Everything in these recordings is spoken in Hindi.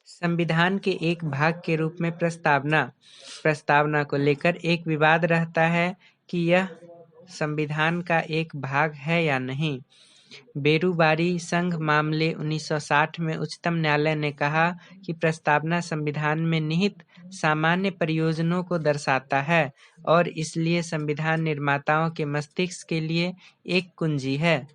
संविधान के एक भाग के रूप में प्रस्तावना को लेकर एक विवाद रहता है कि यह संविधान का एक भाग है या नहीं। बेरूबारी संघ मामले 1960 में उच्चतम न्यायालय ने कहा कि प्रस्तावना संविधान में निहित सामान्य प्रयोजनों को दर्शाता है और इसलिए संविधान निर्माताओं के मस्तिष्क के लिए एक कुंजी है।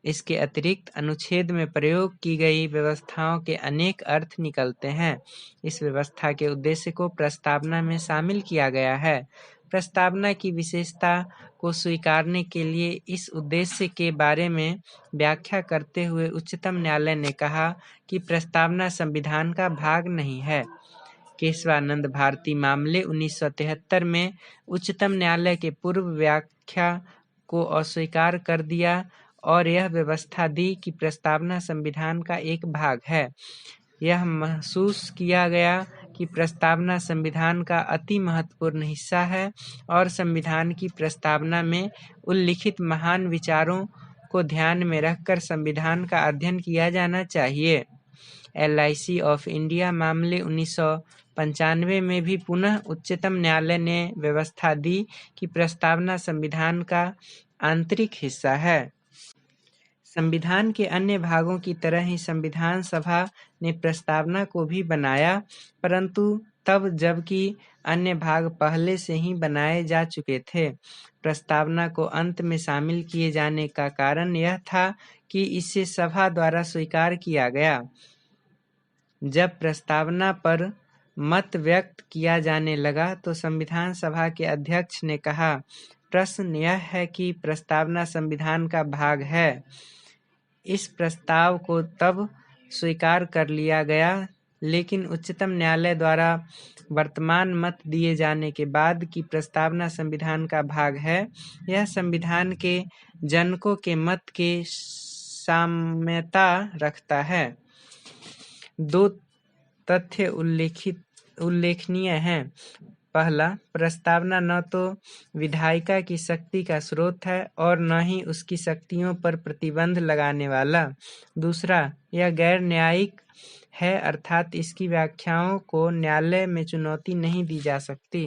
इसके अतिरिक्त अनुच्छेद में प्रयोग की गई व्यवस्थाओं के अनेक अर्थ निकलते हैं। इस व्यवस्था के उद्देश्य को प्रस्तावना में शामिल किया गया है। प्रस्तावना की विशेषता को स्वीकारने के लिए इस उद्देश्य के बारे में व्याख्या करते हुए उच्चतम न्यायालय ने कहा कि प्रस्तावना संविधान का भाग नहीं है। केशवानंद भारती मामले 1973 में उच्चतम न्यायालय के पूर्व व्याख्या को अस्वीकार कर दिया और यह व्यवस्था दी कि प्रस्तावना संविधान का एक भाग है। यह महसूस किया गया कि प्रस्तावना संविधान का अति महत्वपूर्ण हिस्सा है और संविधान की प्रस्तावना में उल्लिखित महान विचारों को ध्यान में रखकर संविधान का अध्ययन किया जाना चाहिए। LIC ऑफ इंडिया मामले 1995 में भी पुनः उच्चतम न्यायालय ने व्यवस्था दी कि प्रस्तावना संविधान का आंतरिक हिस्सा है। संविधान के अन्य भागों की तरह ही संविधान सभा ने प्रस्तावना को भी बनाया, परंतु तब जबकि अन्य भाग पहले से ही बनाए जा चुके थे। प्रस्तावना को अंत में शामिल किए जाने का कारण यह था कि इसे सभा द्वारा स्वीकार किया गया। जब प्रस्तावना पर मत व्यक्त किया जाने लगा तो संविधान सभा के अध्यक्ष ने कहा, प्रश्न यह है कि प्रस्तावना संविधान का भाग है। इस प्रस्ताव को तब स्वीकार कर लिया गया, लेकिन उच्चतम न्यायालय द्वारा वर्तमान मत दिए जाने के बाद कि प्रस्तावना संविधान का भाग है, यह संविधान के जनकों के मत के साम्यता रखता है। दो तथ्य उल्लेखनीय हैं। पहला, प्रस्तावना न तो विधायिका की शक्ति का स्रोत है और न ही उसकी शक्तियों पर प्रतिबंध लगाने वाला। दूसरा, यह गैर न्यायिक है, अर्थात इसकी व्याख्याओं को न्यायालय में चुनौती नहीं दी जा सकती।